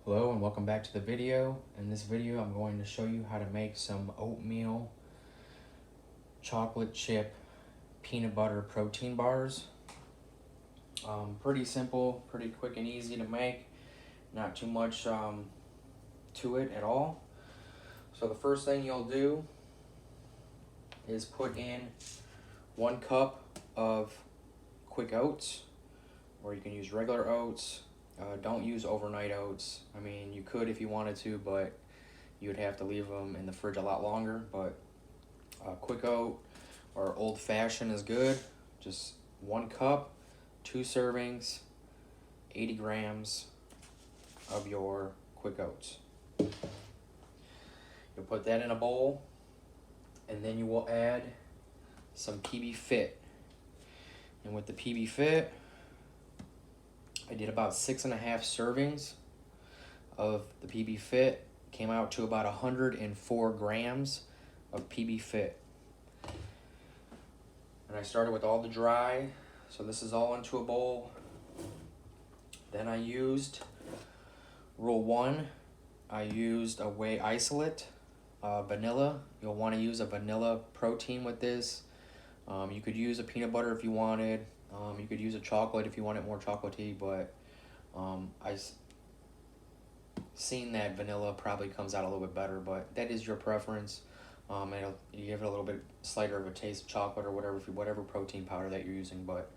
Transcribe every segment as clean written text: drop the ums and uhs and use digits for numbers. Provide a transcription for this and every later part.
Hello and welcome back to the video. In this video I'm going to show you how to make some oatmeal chocolate chip peanut butter protein bars. Pretty simple, pretty quick and easy to make. Not too much to it at all. So the first thing you'll do is put in 1 cup of quick oats, or you can use regular oats. Don't use overnight oats. I mean, you could if you wanted to, but you would have to leave them in the fridge a lot longer. But quick oat or old fashioned is good. Just 1 cup, 2 servings, 80 grams of your quick oats. You'll put that in a bowl, and then you will add some PB Fit. And with the PB Fit, I did about 6.5 servings of the PB Fit. Came out to about 104 grams of PB Fit. And I started with all the dry, so this is all into a bowl. Then I used rule 1. I used a whey isolate, vanilla. You'll want to use a vanilla protein with this. You could use a peanut butter if you wanted. You could use a chocolate if you want it more chocolatey, but I've seen that vanilla probably comes out a little bit better, but that is your preference. You give it a little bit slighter of a taste of chocolate or whatever protein powder that you're using, but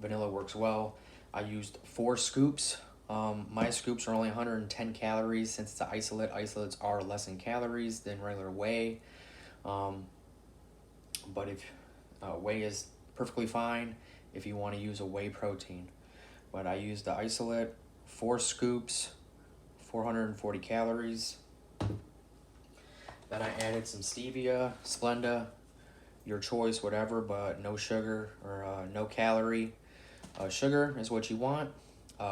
vanilla works well. I used 4 scoops. My scoops are only 110 calories since it's an isolate. Isolates are less in calories than regular whey, but if whey is perfectly fine if you want to use a whey protein. But I used the isolate, 4 scoops, 440 calories. Then I added some stevia, Splenda, your choice, whatever, but no sugar or no calorie. Sugar is what you want.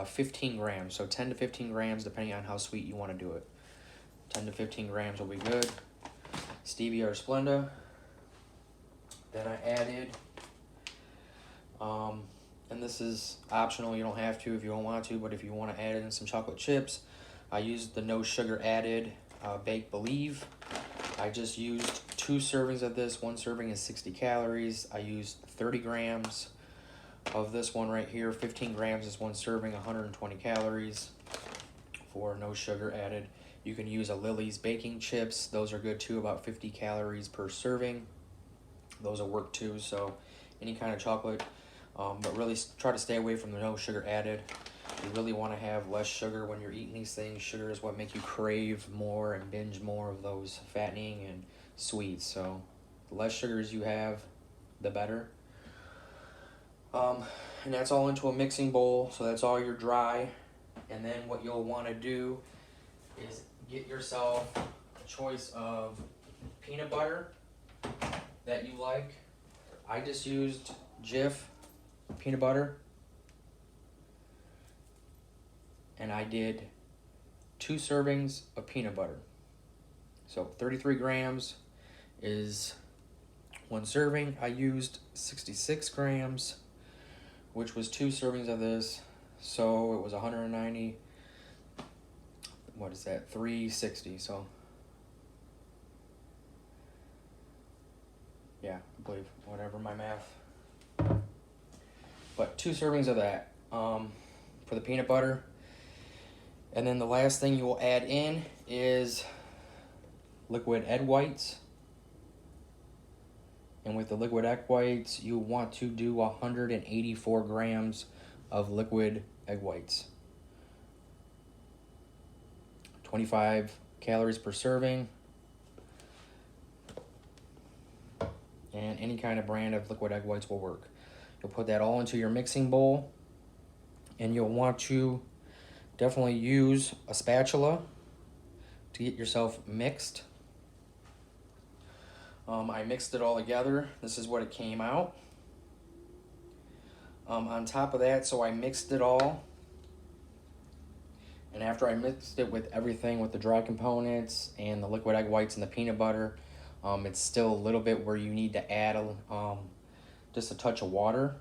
15 grams, so 10 to 15 grams depending on how sweet you want to do it. 10 to 15 grams will be good. Stevia or Splenda. Then I added, and this is optional, you don't have to if you don't want to, but if you want to add in some chocolate chips, I used the no sugar added Bake Believe. I just used 2 servings of this. 1 serving is 60 calories. I used 30 grams of this one right here. 15 grams is 1 serving, 120 calories for no sugar added. You can use a Lily's baking chips. Those are good too, about 50 calories per serving. Those will work too, so any kind of chocolate, but really try to stay away from the no sugar added. You really want to have less sugar when you're eating these things. Sugar is what makes you crave more and binge more of those fattening and sweets, so the less sugars you have, the better. And that's all into a mixing bowl, so that's all your dry. And then what you'll want to do is get yourself a choice of peanut butter that you like. I just used Jif peanut butter, and I did 2 servings of peanut butter. So 33 grams is 1 serving. I used 66 grams, which was 2 servings of this, so it was 190. What is that? 360. So yeah, I believe, whatever my math. But 2 servings of that for the peanut butter. And then the last thing you will add in is liquid egg whites. And with the liquid egg whites, you want to do 184 grams of liquid egg whites. 25 calories per serving. And any kind of brand of liquid egg whites will work. You'll put that all into your mixing bowl, and you'll want to definitely use a spatula to get yourself mixed. I mixed it all together. This is what it came out. On top of that, so I mixed it all, and after I mixed it with everything, with the dry components and the liquid egg whites and the peanut butter, it's still a little bit where you need to add just a touch of water.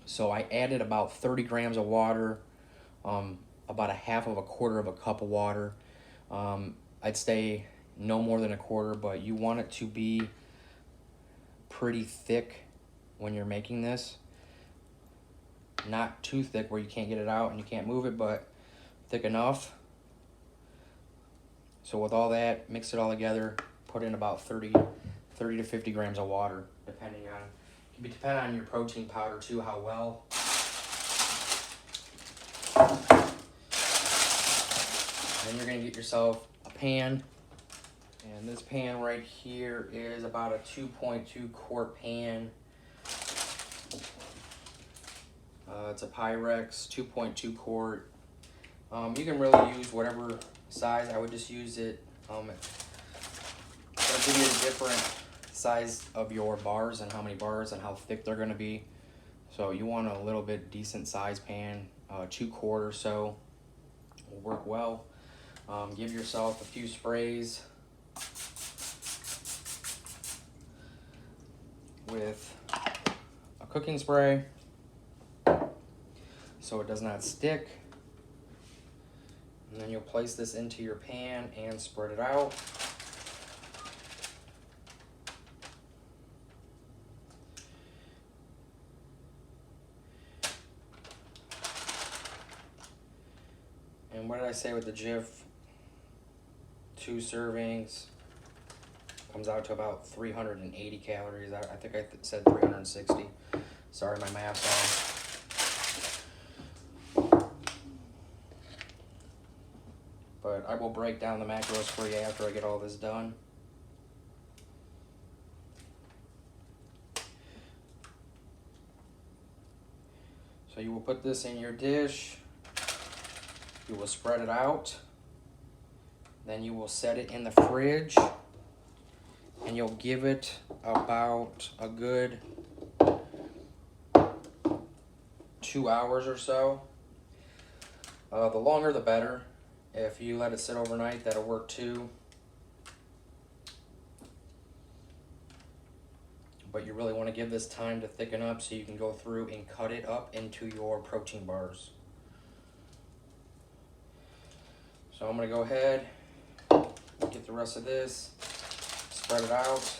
So I added about 30 grams of water about a quarter of a cup of water. I'd say no more than a quarter, but you want it to be pretty thick when you're making this. Not too thick where you can't get it out and you can't move it, but thick enough. So with all that, mix it all together, put in about 30 to 50 grams of water, depending on your protein powder too, how well. Then you're gonna get yourself a pan, and this pan right here is about a 2.2 quart pan. It's a Pyrex 2.2 quart. You can really use whatever size. I would just use it. It'll give you a different size of your bars and how many bars and how thick they're going to be. So you want a little bit decent size pan, 2 quart or so will work well. Give yourself a few sprays with a cooking spray so it does not stick. And then you'll place this into your pan and spread it out. And what did I say with the Jif? 2 servings comes out to about 380 calories. I think I said 360. Sorry, my math's wrong. But I will break down the macros for you after I get all this done. So you will put this in your dish. You will spread it out. Then you will set it in the fridge. And you'll give it about a good 2 hours or so. The longer the better. If you let it sit overnight, that'll work too. But you really want to give this time to thicken up so you can go through and cut it up into your protein bars. So I'm going to go ahead, get the rest of this, spread it out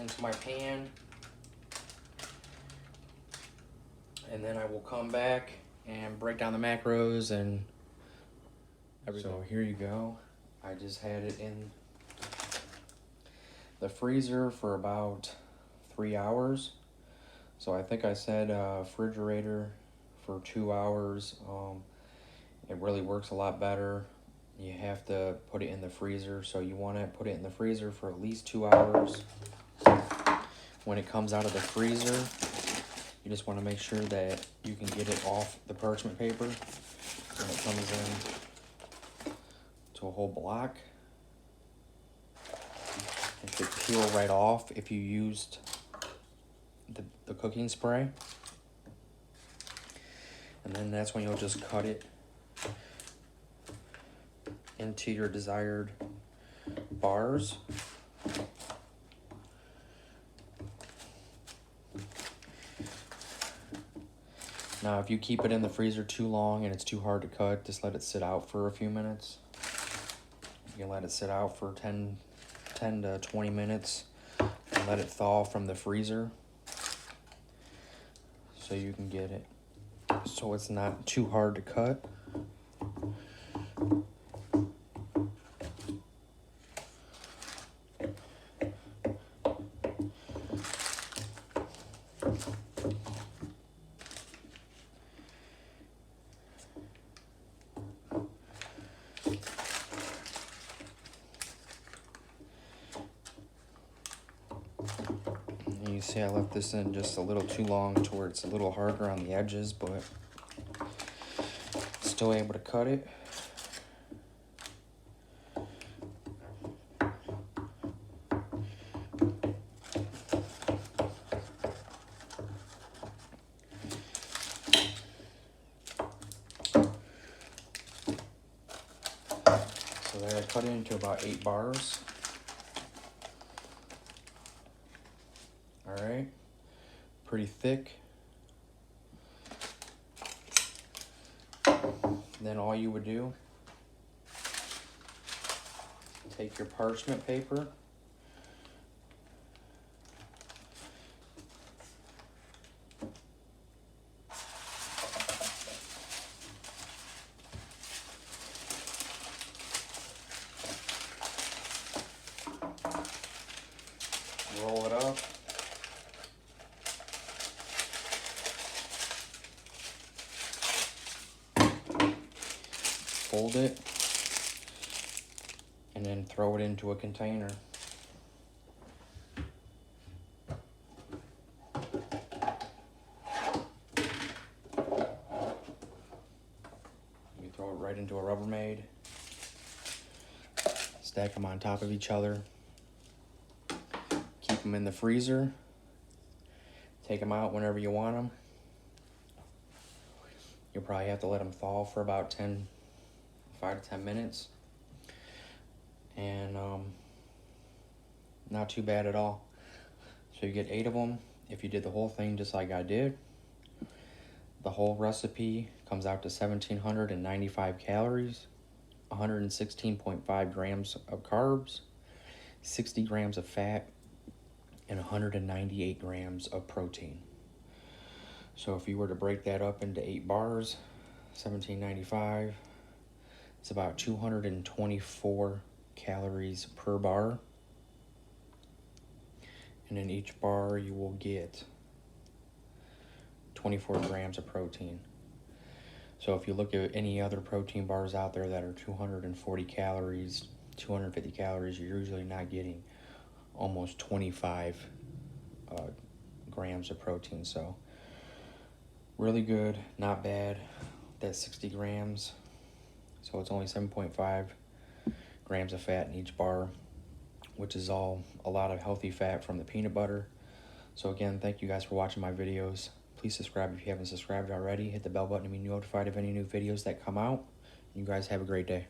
into my pan. And then I will come back and break down the macros and everything. So here you go. I just had it in the freezer for about 3 hours. So I think I said refrigerator for 2 hours. It really works a lot better. You have to put it in the freezer, so you want to put it in the freezer for at least 2 hours. When it comes out of the freezer, you just want to make sure that you can get it off the parchment paper. When it comes in to a whole block, it should peel right off if you used the cooking spray. And then that's when you'll just cut it into your desired bars. Now, if you keep it in the freezer too long and it's too hard to cut, just let it sit out for a few minutes. You can let it sit out for 10 to 20 minutes and let it thaw from the freezer so you can get it so it's not too hard to cut. You see I left this in just a little too long to where it's a little harder on the edges, but still able to cut it. So there, I cut it into about 8 bars. Alright, pretty thick. Then all you would do, take your parchment paper, roll it up, fold it, and then throw it into a container. You throw it right into a Rubbermaid, stack them on top of each other, keep them in the freezer, take them out whenever you want them. You'll probably have to let them thaw for about 5 to 10 minutes. And not too bad at all. So you get 8 of them. If you did the whole thing just like I did, the whole recipe comes out to 1,795 calories, 116.5 grams of carbs, 60 grams of fat, and 198 grams of protein. So if you were to break that up into 8 bars, 1,795, it's about 224 calories per bar. And in each bar you will get 24 grams of protein. So if you look at any other protein bars out there that are 240 calories, 250 calories, you're usually not getting almost 25 grams of protein. So really good, not bad. That's 60 grams. So it's only 7.5 grams of fat in each bar, which is a lot of healthy fat from the peanut butter. So again, thank you guys for watching my videos. Please subscribe if you haven't subscribed already. Hit the bell button to be notified of any new videos that come out. You guys have a great day.